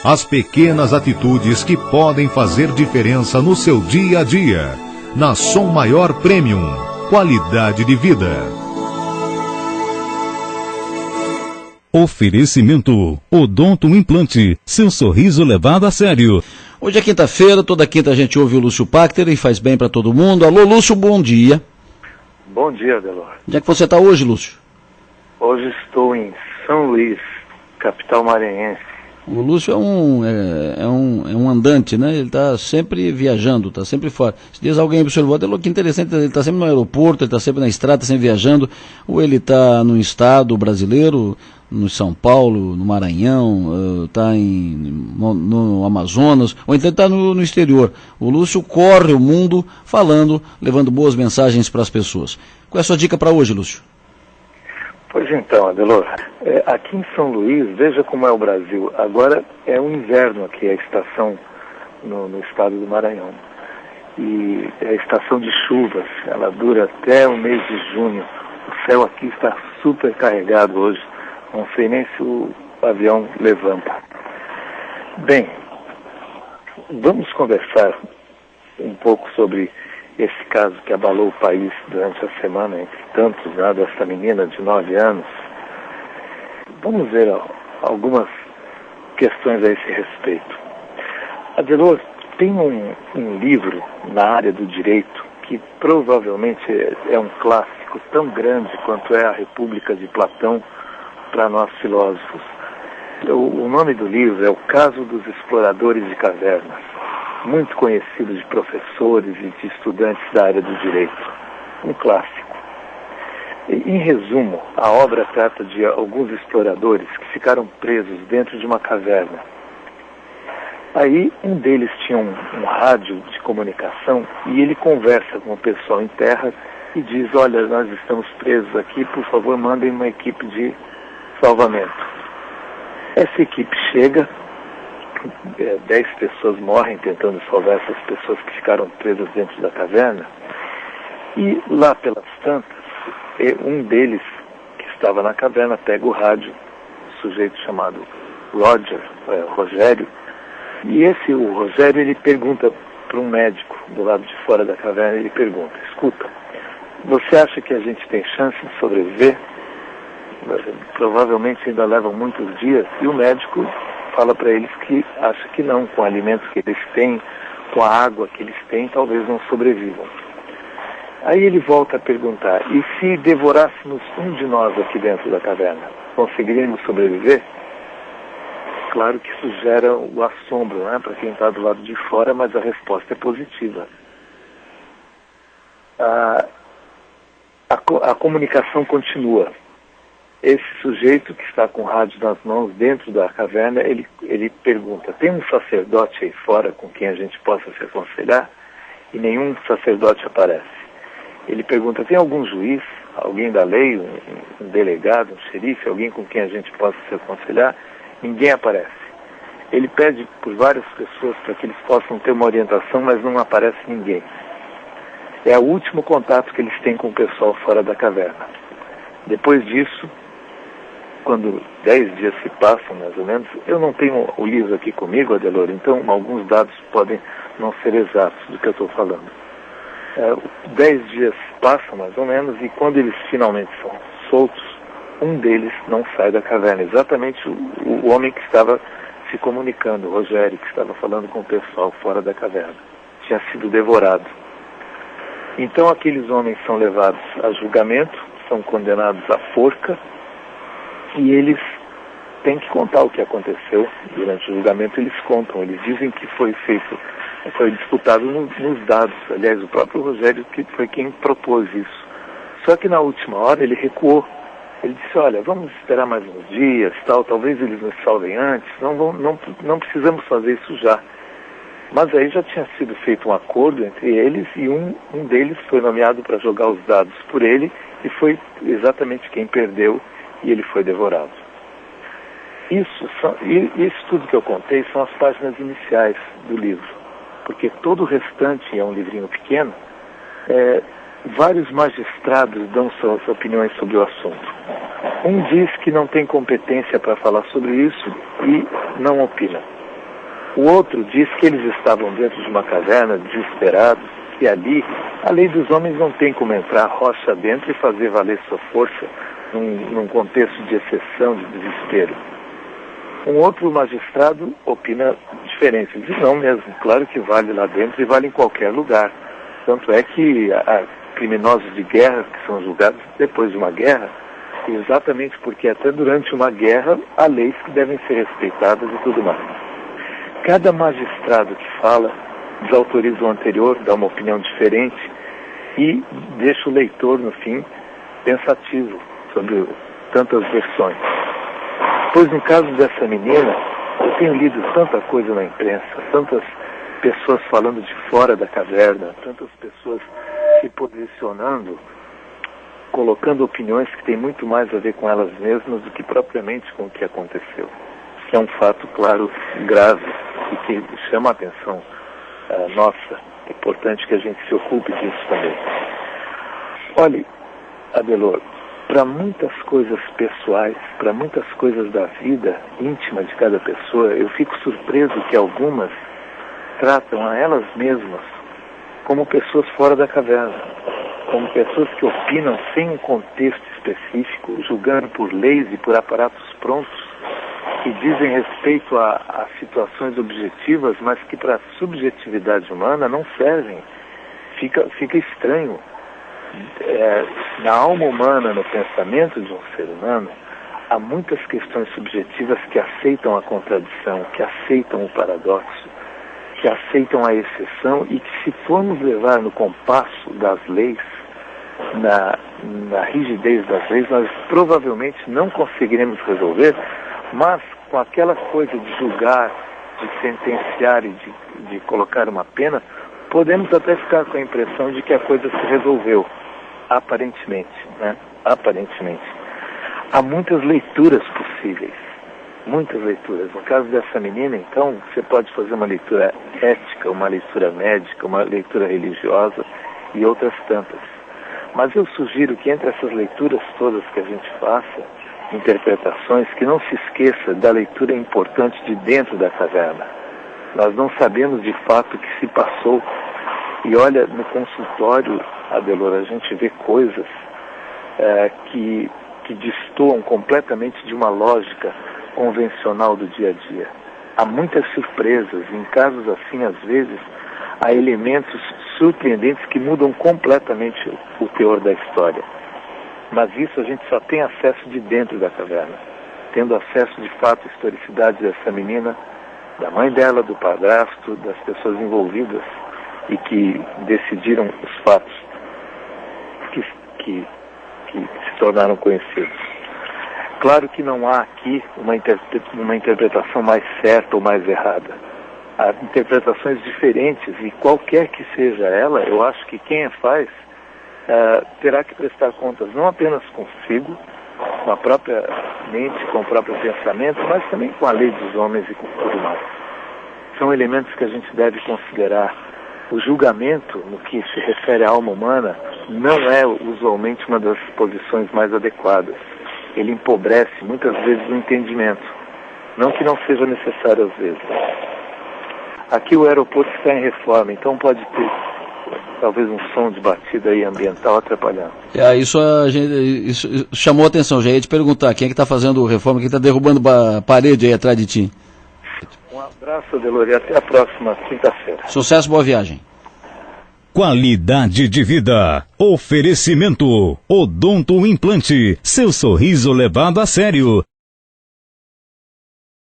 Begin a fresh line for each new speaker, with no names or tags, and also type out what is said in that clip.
As pequenas atitudes que podem fazer diferença no seu dia a dia. Na Som Maior Premium. Qualidade de vida. Oferecimento Odonto Implante. Seu sorriso levado a sério.
Hoje é quinta-feira, toda quinta a gente ouve o Lúcio Pachter e faz bem para todo mundo. Alô, Lúcio, bom dia.
Bom dia, Adelor.
Onde é que você está hoje, Lúcio?
Hoje estou em São Luís, capital maranhense.
O Lúcio é um andante, né? Ele está sempre viajando, está sempre fora. Se diz alguém observou, Adelor, que interessante, ele está sempre no aeroporto, ele está sempre na estrada, está sempre viajando. Ou ele está no estado brasileiro, no São Paulo, no Maranhão, está no Amazonas, ou então está no exterior. O Lúcio corre o mundo falando, levando boas mensagens para as pessoas. Qual é a sua dica para hoje, Lúcio?
Pois então, Adelor, aqui em São Luís, veja como é o Brasil. Agora é o inverno aqui, a estação no estado do Maranhão. E é a estação de chuvas, ela dura até o mês de junho. O céu aqui está super carregado hoje. Não sei nem se o avião levanta. Bem, vamos conversar um pouco sobre esse caso que abalou o país durante a semana, entre tantos, né, dessa menina de 9 anos. Vamos ver algumas questões a esse respeito. Adelor, tem um livro na área do direito que provavelmente é um clássico tão grande quanto é a República de Platão para nós filósofos. O nome do livro é O Caso dos Exploradores de Cavernas, muito conhecido de professores e de estudantes da área do direito. Um clássico. Em resumo, a obra trata de alguns exploradores que ficaram presos dentro de uma caverna. Aí um deles tinha um rádio de comunicação e ele conversa com o pessoal em terra e diz: olha, nós estamos presos aqui, por favor, mandem uma equipe de salvamento. Essa equipe chega, 10 pessoas morrem tentando salvar essas pessoas que ficaram presas dentro da caverna, e lá pelas tantas, um deles que estava na caverna pega o rádio, um sujeito chamado Rogério, e o Rogério, ele pergunta para um médico do lado de fora da caverna, ele pergunta: escuta, você acha que a gente tem chance de sobreviver? Provavelmente ainda levam muitos dias, e o médico fala para eles que acha que não, com o alimento que eles têm, com a água que eles têm, talvez não sobrevivam. Aí ele volta a perguntar: e se devorássemos um de nós aqui dentro da caverna, conseguiríamos sobreviver? Claro que isso gera o assombro, né, para quem está do lado de fora, mas a resposta é positiva. A comunicação continua. Esse sujeito que está com o rádio nas mãos dentro da caverna, ele pergunta: tem um sacerdote aí fora com quem a gente possa se aconselhar? E nenhum sacerdote aparece. Ele pergunta: tem algum juiz, alguém da lei, um delegado, um xerife, alguém com quem a gente possa se aconselhar? Ninguém aparece. Ele pede por várias pessoas para que eles possam ter uma orientação, mas não aparece ninguém. É o último contato que eles têm com o pessoal fora da caverna. Depois disso, quando 10 dias se passam, mais ou menos, eu não tenho o livro aqui comigo, Adelor, então alguns dados podem não ser exatos do que eu estou falando. 10 dias passam, mais ou menos, e quando eles finalmente são soltos, um deles não sai da caverna, exatamente o homem que estava se comunicando, o Rogério, que estava falando com o pessoal fora da caverna. Tinha sido devorado. Então aqueles homens são levados a julgamento, são condenados à forca, e eles têm que contar o que aconteceu durante o julgamento. Eles contam, eles dizem que foi disputado nos dados. Aliás, o próprio Rogério que foi quem propôs isso. Só que na última hora ele recuou. Ele disse: olha, vamos esperar mais uns dias, talvez eles nos salvem antes, não precisamos fazer isso já. Mas aí já tinha sido feito um acordo entre eles, e um deles foi nomeado para jogar os dados por ele, e foi exatamente quem perdeu, e ele foi devorado. Isso tudo que eu contei são as páginas iniciais do livro, porque todo o restante é um livrinho pequeno. Vários magistrados dão suas opiniões sobre o assunto. Um diz que não tem competência para falar sobre isso e não opina. O outro diz que eles estavam dentro de uma caverna, desesperados, que ali a lei dos homens não tem como entrar rocha dentro e fazer valer sua força num contexto de exceção, de desespero. Um outro magistrado opina diferente. Ele diz, não mesmo, claro que vale lá dentro e vale em qualquer lugar. Tanto é que criminosos de guerra, que são julgados depois de uma guerra, exatamente porque até durante uma guerra há leis que devem ser respeitadas e tudo mais. Cada magistrado que fala desautoriza o anterior, dá uma opinião diferente e deixa o leitor, no fim, pensativo sobre tantas versões. Pois no caso dessa menina, eu tenho lido tanta coisa na imprensa, tantas pessoas falando de fora da caverna, tantas pessoas se posicionando, colocando opiniões que têm muito mais a ver com elas mesmas do que propriamente com o que aconteceu. Que é um fato, claro, grave e que chama a atenção nossa. É importante que a gente se ocupe disso também. Olhe, Adelor, para muitas coisas pessoais, para muitas coisas da vida íntima de cada pessoa, eu fico surpreso que algumas tratam a elas mesmas como pessoas fora da caverna, como pessoas que opinam sem um contexto específico, julgando por leis e por aparatos prontos, que dizem respeito a situações objetivas, mas que para a subjetividade humana não servem. Fica estranho. Na alma humana, no pensamento de um ser humano, há muitas questões subjetivas que aceitam a contradição, que aceitam o paradoxo, que aceitam a exceção e que, se formos levar no compasso das leis, na rigidez das leis, nós provavelmente não conseguiremos resolver, mas com aquela coisa de julgar, de sentenciar e de colocar uma pena, podemos até ficar com a impressão de que a coisa se resolveu, aparentemente, né? Aparentemente. Há muitas leituras possíveis, muitas leituras. No caso dessa menina, então, você pode fazer uma leitura ética, uma leitura médica, uma leitura religiosa e outras tantas. Mas eu sugiro que entre essas leituras todas que a gente faça, interpretações, que não se esqueça da leitura importante de dentro da caverna. Nós não sabemos de fato o que se passou. E olha, no consultório, Adelor, a gente vê coisas que destoam completamente de uma lógica convencional do dia a dia. Há muitas surpresas, em casos assim, às vezes, há elementos surpreendentes que mudam completamente o teor da história. Mas isso a gente só tem acesso de dentro da caverna, tendo acesso de fato à historicidade dessa menina, da mãe dela, do padrasto, das pessoas envolvidas e que decidiram os fatos que se tornaram conhecidos. Claro que não há aqui uma interpretação mais certa ou mais errada. Há interpretações diferentes e qualquer que seja ela, eu acho que quem a faz terá que prestar contas não apenas consigo, com a própria mente, com o próprio pensamento, mas também com a lei dos homens e com tudo mais. São elementos que a gente deve considerar. O julgamento, no que se refere à alma humana, não é usualmente uma das posições mais adequadas. Ele empobrece muitas vezes o entendimento. Não que não seja necessário às vezes. Aqui o aeroporto está em reforma, então pode ter talvez um som de batida aí ambiental atrapalhando.
Isso chamou a atenção, já ia te perguntar, quem é que está fazendo reforma, quem está derrubando a parede aí atrás de ti?
Um abraço, Adelor, e até a próxima quinta-feira.
Sucesso, boa viagem.
Qualidade de vida. Oferecimento. Odonto Implante. Seu sorriso levado a sério.